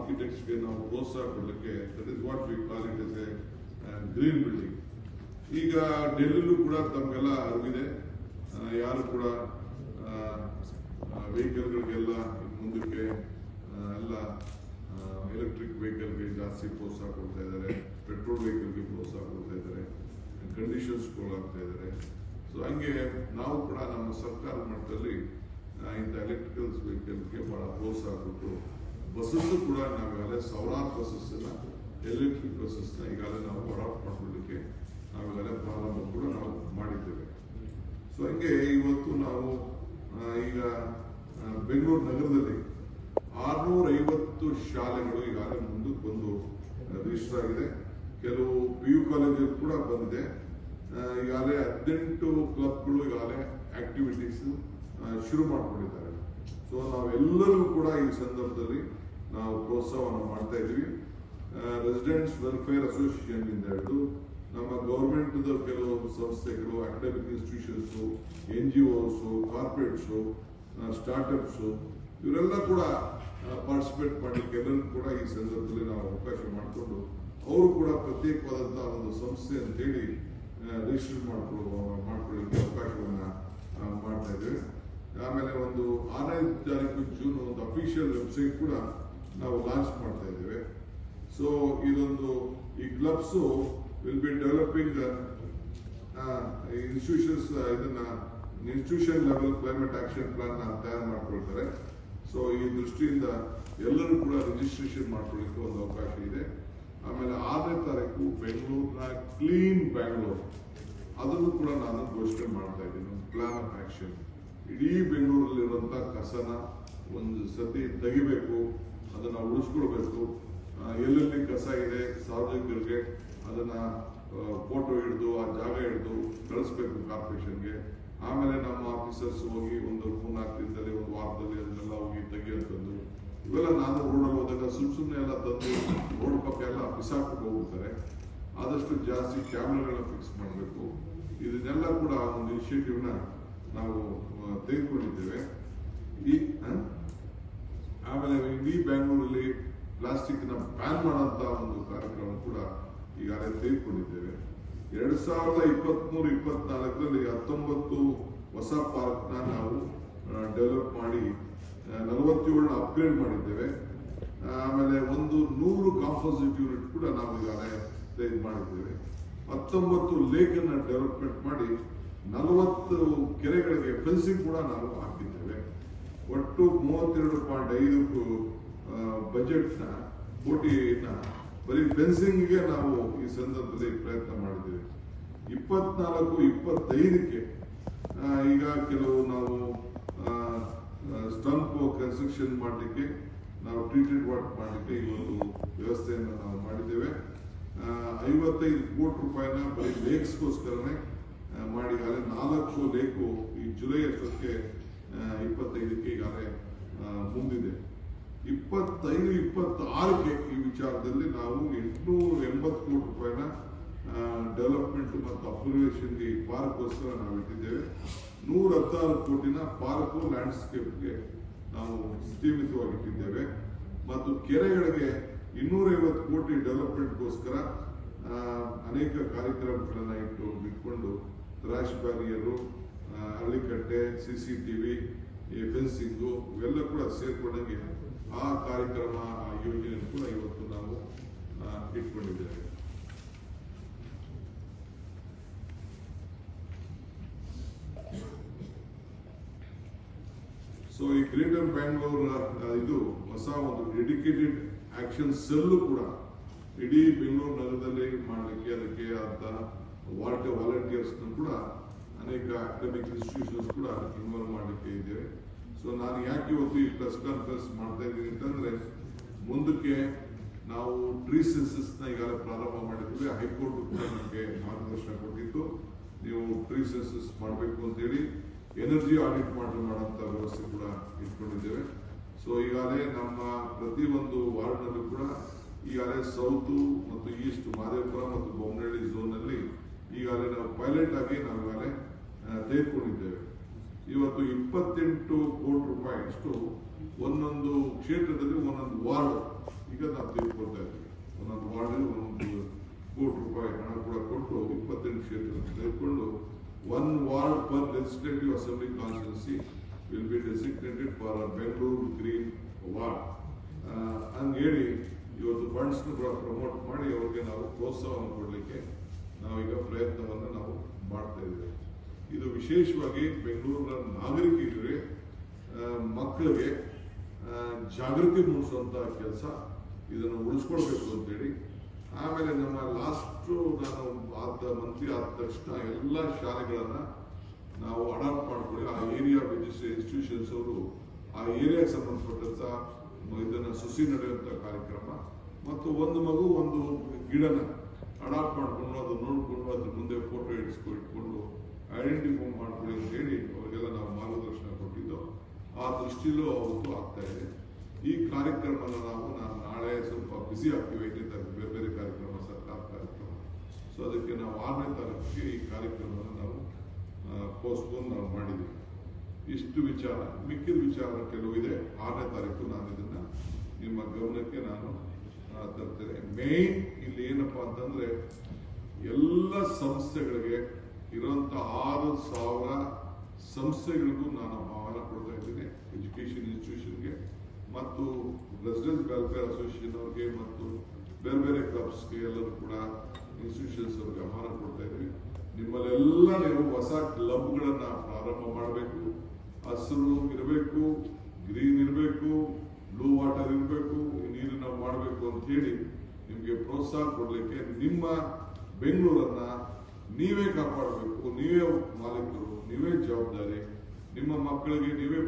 ಆರ್ಕಿಟೆಕ್ಟ್ಸ್ಗೆ ನಾವು ಪ್ರೋತ್ಸಾಹ ಕೊಡಲಿಕ್ಕೆ that is what we call it as a green building. ಈಗ ಡೆಲ್ಲಿಲೂ ಕೂಡ ತಮಗೆಲ್ಲ ಅರಿವಿದೆ, ಯಾರು ಕೂಡ ವೆಹಿಕಲ್ಗಳಿಗೆಲ್ಲ ಮುಂದಕ್ಕೆ ಎಲ್ಲ ಎಲೆಕ್ಟ್ರಿಕ್ ವೆಹಿಕಲ್ಗೆ ಜಾಸ್ತಿ ಪ್ರೋತ್ಸಾಹ ಕೊಡ್ತಾ ಇದ್ದಾರೆ, ಪೆಟ್ರೋಲ್ ವೆಹಿಕಲ್ಗೆ ಪ್ರೋತ್ಸಾಹ ಕೊಡ್ತಾ ಇದ್ದಾರೆ, ಕಂಡೀಷನ್ಸ್ ಆಗ್ತಾ ಇದ್ದಾರೆ. ಸೊ ಹಂಗೆ ನಾವು ಕೂಡ ನಮ್ಮ ಸರ್ಕಾರ ಮಟ್ಟದಲ್ಲಿ ಇಂಥ ಎಲೆಕ್ಟ್ರಿಕಲ್ಸ್ ವೆಹಿಕಲ್ಗೆ ಬಹಳ ಪ್ರೋತ್ಸಾಹ ಕೊಟ್ಟು ಬಸ್ಸಸ್ ಕೂಡ ನಾವೀಗಾಗಲೇ ಸಾವಿರಾರು ಬಸ್ಸಸ್ನ ಎಲೆಕ್ಟ್ರಿಕ್ ಬಸ್ಸಸ್ನ ಈಗಾಗಲೇ ನಾವು ಅಡಾಪ್ಟ್ ಮಾಡ್ಕೊಳ್ಳಿಕ್ಕೆ ನಾವೀಗಾಗಲೇ ಪ್ರಾರಂಭ ಕೂಡ ನಾವು ಮಾಡಿದ್ದೇವೆ. ಸೊ ಹಂಗೆ ಇವತ್ತು ನಾವು ಈಗ ಬೆಂಗಳೂರು ನಗರದಲ್ಲಿ 650 ಶಾಲೆಗಳು ಈಗಾಗಲೇ ಮುಂದಕ್ಕೆ ಬಂದು ರಿಜಿಸ್ಟರ್ ಆಗಿದೆ. ಕೆಲವು PU ಕಾಲೇಜಲ್ಲಿ ಕೂಡ ಬಂದಿದೆ. ಈಗಾಗಲೇ 18 ಕ್ಲಬ್ಗಳು ಈಗಾಗಲೇ ಆಕ್ಟಿವಿಟೀಸ್ ಶುರು ಮಾಡಿಕೊಂಡಿದ್ದಾರೆ. ಸೊ ನಾವೆಲ್ಲರೂ ಕೂಡ ಈ ಸಂದರ್ಭದಲ್ಲಿ ನಾವು ಪ್ರೋತ್ಸಾಹವನ್ನು ಮಾಡ್ತಾ ಇದ್ದೀವಿ. ರೆಸಿಡೆಂಟ್ಸ್ ವೆಲ್ಫೇರ್ ಅಸೋಸಿಯೇಷನ್ ಇಂದ ಹಿಡಿದು ನಮ್ಮ ಗೌರ್ಮೆಂಟ್ ಕೆಲವು ಸಂಸ್ಥೆಗಳು, academic institutions, NGOs, corporates, startups ಇವರೆಲ್ಲ ಕೂಡ ಪಾರ್ಟಿಸಿಪೇಟ್ ಮಾಡಲಿಕ್ಕೆ ಎಲ್ಲರೂ ಕೂಡ ಈ ಸಂದರ್ಭದಲ್ಲಿ ನಾವು ಅವಕಾಶ ಮಾಡಿಕೊಂಡು ಅವರು ಕೂಡ ಪ್ರತ್ಯೇಕವಾದಂತಹ ಒಂದು ಸಂಸ್ಥೆ ಅಂತ ಹೇಳಿ ರಿಜಿಸ್ಟರ್ ಮಾಡ್ಕೊಳ್ಳಿಕ್ಕೆ ಅವಕಾಶವನ್ನ ಮಾಡ್ತಾ ಇದ್ದೇವೆ. ಆಮೇಲೆ ಒಂದು 6ನೇ ತಾರೀಕು ಜೂನ್ ಒಂದು ಅಫಿಷಿಯಲ್ ವೆಬ್ಸೈಟ್ ಕೂಡ ನಾವು ಲಾಂಚ್ ಮಾಡ್ತಾ ಇದ್ದೇವೆ. ಸೊ ಇದೊಂದು ಈ clubs will be developing institutions ಇದನ್ನ institution level climate action plan ತಯಾರು ಮಾಡ್ಕೊಳ್ತಾರೆ. ಸೊ ಈ ದೃಷ್ಟಿಯಿಂದ ಎಲ್ಲರೂ ಕೂಡ ರಿಜಿಸ್ಟ್ರೇಷನ್ ಮಾಡ್ಕೊಳ್ಳಿಕ್ಕೆ ಒಂದು ಅವಕಾಶ ಇದೆ. ಆಮೇಲೆ 6ನೇ ತಾರೀಕು ಬೆಂಗಳೂರಿನ ಕ್ಲೀನ್ ಬ್ಯಾಂಗ್ಳೂರ್ ಅದನ್ನು ಕೂಡ ನಾನು ಘೋಷಣೆ ಮಾಡ್ತಾ ಇದ್ದೀನಿ. ಪ್ಲಾನ್ ಆಫ್ ಆಕ್ಷನ್ ಇಡೀ ಬೆಂಗಳೂರಲ್ಲಿರುವಂತಹ ಕಸನ ಒಂದು ಸತಿ ತೆಗಿಬೇಕು, ಅದನ್ನ ಉಳಿಸ್ಕೊಳ್ಬೇಕು. ಎಲ್ಲೆಲ್ಲಿ ಕಸ ಇದೆ ಸಾರ್ವಜನಿಕರಿಗೆ ಅದನ್ನ ಫೋಟೋ ಹಿಡಿದು ಆ ಜಾಗ ಹಿಡಿದು ಕಳಿಸ್ಬೇಕು ಕಾರ್ಪೊರೇಷನ್ಗೆ. ಆಮೇಲೆ ನಮ್ಮ ಆಫೀಸರ್ಸ್ ಹೋಗಿ ಒಂದು 3-4 ದಿನದಲ್ಲಿ ಒಂದು ವಾರದಲ್ಲಿ ಅದನ್ನೆಲ್ಲ ಹೋಗಿ ತೆಗಿಯೋಂಥದ್ದು. ಇವೆಲ್ಲ ನಾನು ರೋಡಲ್ಲಿ ಹೋದಾಗ ಸುಮ್ಮನೆ ಎಲ್ಲ ತಂದು ರೋಡ್ ಪಕ್ಕ ಎಲ್ಲ ಬಿಸಾಕ್ಬಿಟ್ಟು ಹೋಗ್ತಾರೆ. ಆದಷ್ಟು ಜಾಸ್ತಿ ಕ್ಯಾಮ್ರಾಗಳನ್ನ ಫಿಕ್ಸ್ ಮಾಡಬೇಕು. ಇದನ್ನೆಲ್ಲ ಕೂಡ ಒಂದು ಇನಿಷಿಯೇಟಿವ್ನ ನಾವು ತೆಗೆದುಕೊಂಡಿದ್ದೇವೆ. ಆಮೇಲೆ ಇಡೀ ಬ್ಯಾಂಗ್ಳೂರಲ್ಲಿ ಪ್ಲಾಸ್ಟಿಕ್ನ ಬ್ಯಾನ್ ಮಾಡೋಂಥ ಒಂದು ಕಾರ್ಯಕ್ರಮ ಕೂಡ ಈಗಾಗಲೇ ತೆಗೆದುಕೊಂಡಿದ್ದೇವೆ. 2023-24ರಲ್ಲಿ 19 ಹೊಸ ಪಾರ್ಕ್ನ ನಾವು ಡೆವಲಪ್ ಮಾಡಿ 47ನ ಅಪ್ಗ್ರೇಡ್ ಮಾಡಿದ್ದೇವೆ. ಆಮೇಲೆ ಒಂದು 100 ಕಾಂಪೋಸಿಟ್ ಯೂನಿಟ್ ಕೂಡ ನಾವು ಈಗಾಗಲೇ ತಯಾರು ಮಾಡಿದ್ದೇವೆ. 19 ಲೇಕ್ ಅನ್ನ ಡೆವಲಪ್ಮೆಂಟ್ ಮಾಡಿ 40 ಕೆರೆಗಳಿಗೆ ಫೆನ್ಸಿಂಗ್ ಕೂಡ ನಾವು ಹಾಕಿದ್ದೇವೆ. ಒಟ್ಟು 32.5 ಬಜೆಟ್ನ ಕೋಟಿನ ಬರೀ ಫೆನ್ಸಿಂಗ್ಗೆ ನಾವು ಈ ಸಂದರ್ಭದಲ್ಲಿ ಪ್ರಯತ್ನ ಮಾಡಿದ್ದೇವೆ. 24-25ಕ್ಕೆ ಈಗ ಕೆಲವು ನಾವು ಸ್ಟಂಪ್ ಕನ್ಸ್ಟ್ರಕ್ಷನ್ ಮಾಡಲಿಕ್ಕೆ ನಾವು ಟ್ರೀಟೆಡ್ ವಾಟರ್ ಮಾಡಲಿಕ್ಕೆ ಈ ಒಂದು ವ್ಯವಸ್ಥೆಯನ್ನು ನಾವು ಮಾಡಿದ್ದೇವೆ. 55 ಕೋಟಿ ರೂಪಾಯಿನ ಬರೀ ಲೇಕ್ಸ್ಗೋಸ್ಕರನೇ ಮಾಡಿ ಈಗಾಗಲೇ 4 ಲೇಕು ಈ ಜುಲೈ ಅಷ್ಟಕ್ಕೆ 25ಕ್ಕೆ ಈಗಾಗಲೇ ಮುಂದಿದೆ. 25-26ಕ್ಕೆ ಈ ವಿಚಾರದಲ್ಲಿ ನಾವು 880 ಕೋಟಿ ರೂಪಾಯಿನ ಡೆವಲಪ್ಮೆಂಟ್ ಮತ್ತು ಅಪ್ಗ್ರೇಡೇಷನ್ಗೆ ಈ ಪಾರ್ಕ್ಗೋಸ್ಕರ ನಾವು ಇಟ್ಟಿದ್ದೇವೆ. 116 ಕೋಟಿನ ಪಾರ್ಕ್ ಲ್ಯಾಂಡ್ಸ್ಕೇಪ್ಗೆ ನಾವು ಸೀಮಿತವಾಗಿ ಇಟ್ಟಿದ್ದೇವೆ. ಮತ್ತು ಕೆರೆಗಳಿಗೆ 250 ಕೋಟಿ ಡೆವಲಪ್ಮೆಂಟ್ಗೋಸ್ಕರ ಅನೇಕ ಕಾರ್ಯಕ್ರಮಗಳನ್ನ ಇಟ್ಕೊಂಡು ರಾಶ್ ಬ್ಯಾರಿಯರು, ಹಳ್ಳಿಕಟ್ಟೆ, CCTV, ಫೆನ್ಸಿಂಗು ಇವೆಲ್ಲ ಕೂಡ ಸೇರ್ಕೊಂಡಂಗೆ ಆ ಕಾರ್ಯಕ್ರಮ ಆ ಯೋಜನೆ ಕೂಡ ಇವತ್ತು ನಾವು ಇಟ್ಕೊಂಡಿದ್ದೇವೆ. ಸೊ ಈ ಗ್ರೇಟರ್ ಬ್ಯಾಂಗ್ಳೂರ್ ಇದು ಹೊಸ ಒಂದು ಡೆಡಿಕೇಟೆಡ್ ಆಕ್ಷನ್ ಸೆಲ್ ಕೂಡ ಇಡೀ ಬೆಂಗಳೂರು ನಗರದಲ್ಲಿ ಮಾಡಲಿಕ್ಕೆ ಅದಕ್ಕೆ ಅಂತ ವಾಲಂಟಿಯರ್ಸ್ ಕೂಡ ಅನೇಕ ಅಕಾಡೆಮಿಕ್ ಇನ್ಸ್ಟಿಟ್ಯೂಷನ್ಸ್ ಕೂಡ ಇನ್ವಾಲ್ವ್ ಮಾಡಲಿಕ್ಕೆ ಇದ್ದೇವೆ. ಸೊ ನಾನು ಯಾಕೆ ಇವತ್ತು ಈ ಪ್ರೆಸ್ ಕಾನ್ಫರೆನ್ಸ್ ಮಾಡ್ತಾ ಇದ್ದೀನಿ ಅಂತಂದ್ರೆ, ಮುಂದಕ್ಕೆ ನಾವು ಟ್ರೀ ಸೆನ್ಸಸ್ನ ಈಗಾಗಲೇ ಪ್ರಾರಂಭ ಮಾಡಿದ್ವಿ. ಹೈಕೋರ್ಟ್ ಕೂಡ ನಮಗೆ ಮಾರ್ಗದರ್ಶನ ಕೊಟ್ಟಿತ್ತು, ನೀವು ಟ್ರೀ ಸೆನ್ಸಸ್ ಮಾಡಬೇಕು ಅಂತೇಳಿ. ಎನರ್ಜಿ ಆಡಿಟ್ ಮಾಡೋಂಥ ವ್ಯವಸ್ಥೆ ಕೂಡ ಇಟ್ಕೊಂಡಿದ್ದೇವೆ. ಸೊ ಈಗಾಗಲೇ ನಮ್ಮ ಪ್ರತಿಯೊಂದು ವಾರ್ಡ್ನಲ್ಲೂ ಕೂಡ ಈಗಾಗಲೇ ಸೌತ್ ಮತ್ತು ಈಸ್ಟ್, ಮಾದೇವಪುರ ಮತ್ತು ಬೊಮ್ಮನಹಳ್ಳಿ ಝೋನ್ನಲ್ಲಿ ಈಗಾಗಲೇ ನಾವು ಪೈಲಟ್ ಆಗಿ ನಾವು ಈಗಾಗಲೇ ತೆಗೆದುಕೊಂಡಿದ್ದೇವೆ. ಇವತ್ತು 28 ಕೋಟಿ ರೂಪಾಯಿ ಅಷ್ಟು ಒಂದೊಂದು ಕ್ಷೇತ್ರದಲ್ಲಿ ಒಂದೊಂದು ವಾರ್ಡ್ ಈಗ ನಾವು ತೆಗೆದುಕೊಳ್ತಾ ಇದ್ದೀವಿ. ಒಂದೊಂದು ವಾರ್ಡ್ ಒಂದೊಂದು ಕೋಟಿ ರೂಪಾಯಿ ಹಣ ಕೂಡ ಕೊಟ್ಟು 28 ಕ್ಷೇತ್ರ ತೆಗೆದುಕೊಂಡು 1 ward per legislative assembly constituency will be designated for Bengaluru green ward ಅಂತ ಹೇಳಿ ಇವತ್ತು ಫಂಡ್ಸ್ ಕೂಡ ಪ್ರಮೋಟ್ ಮಾಡಿ ಅವರಿಗೆ ನಾವು ಪ್ರೋತ್ಸಾಹವನ್ನು ಕೊಡಲಿಕ್ಕೆ ನಾವೀಗ ಪ್ರಯತ್ನವನ್ನು ನಾವು ಮಾಡ್ತಾ ಇದ್ದೇವೆ. ಇದು ವಿಶೇಷವಾಗಿ ಬೆಂಗಳೂರಿನ ನಾಗರಿಕರಿಗೆ ಮಕ್ಕಳಿಗೆ ಜಾಗೃತಿ ಮೂಡಿಸುವಂತ ಕೆಲಸ, ಇದನ್ನು ಉಳಿಸ್ಕೊಳ್ಬೇಕು ಅಂತೇಳಿ. ಆಮೇಲೆ ನಮ್ಮ ಲಾಸ್ಟು ನಾನು ಮಂತ್ರಿ ಆದ ತಕ್ಷಣ ಎಲ್ಲ ಶಾಲೆಗಳನ್ನ ನಾವು ಅಡಾಪ್ಟ್ ಮಾಡ್ಕೊಳ್ಳಿ. ಆ ಏರಿಯಾ ರಿಜಿಸ್ಟ್ರಿ ಇನ್ಸ್ಟಿಟ್ಯೂಷನ್ಸ್ ಅವರು ಆ ಏರಿಯಾಗೆ ಸಂಬಂಧಪಟ್ಟಂತ ಇದನ್ನ ಸುಸಿ ನಡೆಯುವಂತ ಕಾರ್ಯಕ್ರಮ ಮತ್ತು ಒಂದು ಮಗು ಒಂದು ಗಿಡನ ಅಡಾಪ್ಟ್ ಮಾಡ್ಕೊಂಡು ಅದು ನೋಡ್ಕೊಂಡು ಅದ್ರ ಮುಂದೆ ಫೋಟೋ ಇಟ್ಕೊಂಡು ಐಡೆಂಟಿಫೈ ಮಾಡ್ಕೊಳ್ಳಿ ಅಂತ ಹೇಳಿ ಅವರಿಗೆಲ್ಲ ನಾವು ಮಾರ್ಗದರ್ಶನ ಕೊಟ್ಟಿದ್ದು. ಆ ದೃಷ್ಟಿಲೂ ಅವತ್ತು ಆಗ್ತಾ ಇದೆ. ಈ ಕಾರ್ಯಕ್ರಮನ ನಾನು ನಾಳೆ ಸ್ವಲ್ಪ ಬ್ಯುಸಿ ಆಗ್ತೀವಿ. 5ನೇ ತಾರೀಕು ಬೇರೆ ಬೇರೆ ಕಾರ್ಯಕ್ರಮ, ಸರ್ಕಾರ ಕಾರ್ಯಕ್ರಮ. ಸೊ ಅದಕ್ಕೆ ನಾವು 6ನೇ ತಾರೀಕಿಗೆ ಈ ಕಾರ್ಯಕ್ರಮವನ್ನು ನಾವು ಪೋಸ್ಟ್ಪೋನ್ ನಾವು ಮಾಡಿದ್ದೀವಿ. ಇಷ್ಟು ವಿಚಾರ, ಮಿಕ್ಕಿದ ವಿಚಾರ ಕೆಲವು ಇದೆ. 6ನೇ ತಾರೀಕು ನಾನು ಇದನ್ನ ನಿಮ್ಮ ಗಮನಕ್ಕೆ ನಾನು ತರ್ತೇನೆ. ಮೇನ್ ಇಲ್ಲಿ ಏನಪ್ಪಾ ಅಂತಂದ್ರೆ ಎಲ್ಲ ಸಂಸ್ಥೆಗಳಿಗೆ ಇರುವಂತ 6,000 ಸಂಸ್ಥೆಗಳಿಗೂ ನಾನು ಆಹ್ವಾನ ಕೊಡ್ತಾ ಇದ್ದೀನಿ. ಎಜುಕೇಶನ್ ಇನ್ಸ್ಟಿಟ್ಯೂಷನ್ಗೆ ಮತ್ತು ರೆಸಿಡೆನ್ಸ್ ವೆಲ್ಫೇರ್ ಅಸೋಸಿಯೇಷನ್ ಅವ್ರಿಗೆ ಮತ್ತು ಬೇರೆ ಬೇರೆ ಕ್ಲಬ್ಸ್ಗೆ ಎಲ್ಲರೂ ಕೂಡ ಇನ್ಸ್ಟಿಟ್ಯೂಷನ್ಸ್ ಅವ್ರಿಗೆ ಆಹ್ವಾನ ಕೊಡ್ತಾ ಇದ್ದೀವಿ. ನಿಮ್ಮಲ್ಲೆಲ್ಲ ನೀವು ಹೊಸ ಕ್ಲಬ್ಗಳನ್ನ ಪ್ರಾರಂಭ ಮಾಡಬೇಕು. ಹಸಿರು ಇರಬೇಕು, ಗ್ರೀನ್ ಇರಬೇಕು, ಬ್ಲೂ ವಾಟರ್ ಇರಬೇಕು, ನೀರನ್ನ ಮಾಡಬೇಕು ಅಂತ ಹೇಳಿ ನಿಮಗೆ ಪ್ರೋತ್ಸಾಹ ಕೊಡ್ಲಿಕ್ಕೆ ನಿಮ್ಮ ಬೆಂಗಳೂರನ್ನ ನೀವೇ ಕಾಪಾಡಬೇಕು. ನೀವೇ ಮಾಲೀಕರು, ನೀವೇ ಜವಾಬ್ದಾರಿ. ನಿಮ್ಮ ಮಕ್ಕಳಿಗೆ ನೀವೇ